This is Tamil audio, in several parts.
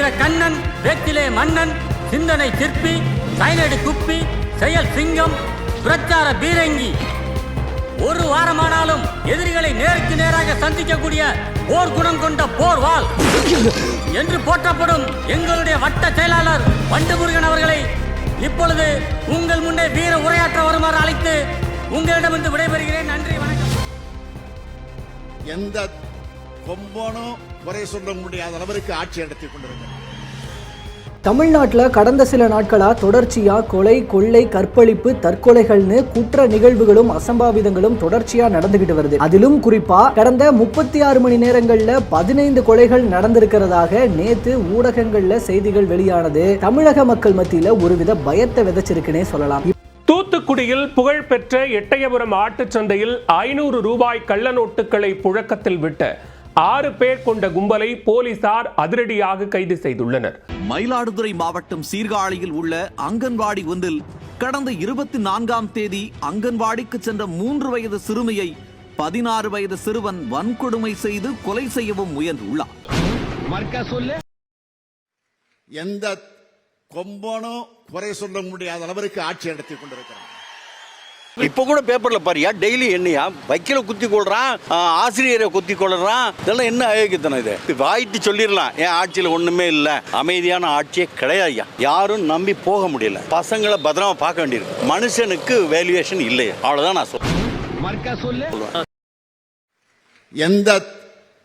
வீர கண்ணன், வேத்திலே மன்னன், சிந்தனை சிற்பி, சைனடி குப்பி, செயல் சிங்கம், பிரச்சார பீரங்கி. ஒரு வாரமானாலும் எதிரிகளை நேருக்கு நேராக சந்திக்கக்கூடிய போர் குணம் கொண்ட போர் வாள் என்று போற்றப்படும் எங்களுடைய வட்ட செயலாளர் வண்டுமுருகன் அவர்களை இப்பொழுது உங்கள் முன்னே வீர உரையாற்ற வருமாறு அழைத்து உங்களிடமிருந்து விடைபெறுகிறேன். நன்றி, வணக்கம். எந்த கொம்பனும் குறை சொல்ல முடியாத அளவிற்கு ஆட்சி நடத்தி கொண்டிருக்கிறார். தமிழ்நாட்டில் கடந்த சில நாட்களா தொடர்ச்சியா கொலை, கொள்ளை, கற்பழிப்பு, தற்கொலைகள்னு குற்ற நிகழ்வுகளும் அசம்பாவிதங்களும் தொடர்ச்சியா நடந்துகிட்டு வருது. அதிலும் குறிப்பா கடந்த 36 மணி நேரங்கள்ல 15 கொலைகள் நடந்திருக்கிறதாக நேத்து ஊடகங்கள்ல செய்திகள் வெளியானது தமிழக மக்கள் மத்தியில ஒருவித பயத்தை விதைச்சிருக்குன்னே சொல்லலாம். தூத்துக்குடியில் புகழ்பெற்ற எட்டயபுரம் ஆட்டுச்சந்தையில் 500 ரூபாய் கள்ள நோட்டுகளை புழக்கத்தில் விட்ட 6 பேர் கொண்ட கும்பலை போலீசார் அதிரடியாக கைது செய்துள்ளனர். மயிலாடுதுறை மாவட்டம் சீர்காழியில் உள்ள அங்கன்வாடி ஒன்றில் கடந்த 24ஆம் தேதி அங்கன்வாடிக்கு சென்ற 3 வயது சிறுமியை 16 வயது சிறுவன் வன்கொடுமை செய்து கொலை செய்யவும் முயன்றுள்ளார். எந்த கொம்பனும் குறை சொல்ல முடியாத அளவிற்கு ஆட்சி நடத்தி கொண்டிருக்கிறார். இப்ப கூட பேப்பர்ல பாரியா, டெய்லி என்னையா வக்கீல குத்தி கொள்றான், ஆசிரியரை குத்தி கொள்றான். இதெல்லாம் என்ன அயோக்கியத்தனம் இது? வாயிட்டு சொல்லிடலாம், என் ஆட்சியில ஒண்ணுமே இல்ல, அமைதியான ஆட்சியே கிடையாது. யாரும் நம்பி போக முடியல. பசங்களை பத்திரமா பார்க்க வேண்டியிருக்கு. மனுஷனுக்கு வேல்யூவேஷன் இல்லையா, அவ்வளவுதான் நான் சொல்றேன். எந்த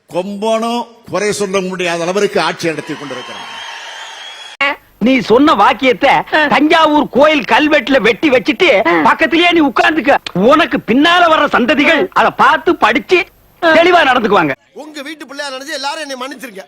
கொம்பனும் குறை சொல்ல முடியாத அளவிற்கு ஆட்சி நடத்தி கொண்டிருக்கிறார். நீ சொன்ன வாக்கியத்தை தஞ்சாவூர் கோயில் கல்வெட்டுல வெட்டி வச்சிட்டு பக்கத்திலேயே நீ உட்கார்ந்துக்க. உனக்கு பின்னால வர்ற சந்ததிகள் அதை பார்த்து படிச்சு தெளிவா நடந்துக்குவாங்க. உங்க வீட்டு பிள்ளையா நினைச்சு எல்லாரும் என்னை மன்னிச்சிருங்க.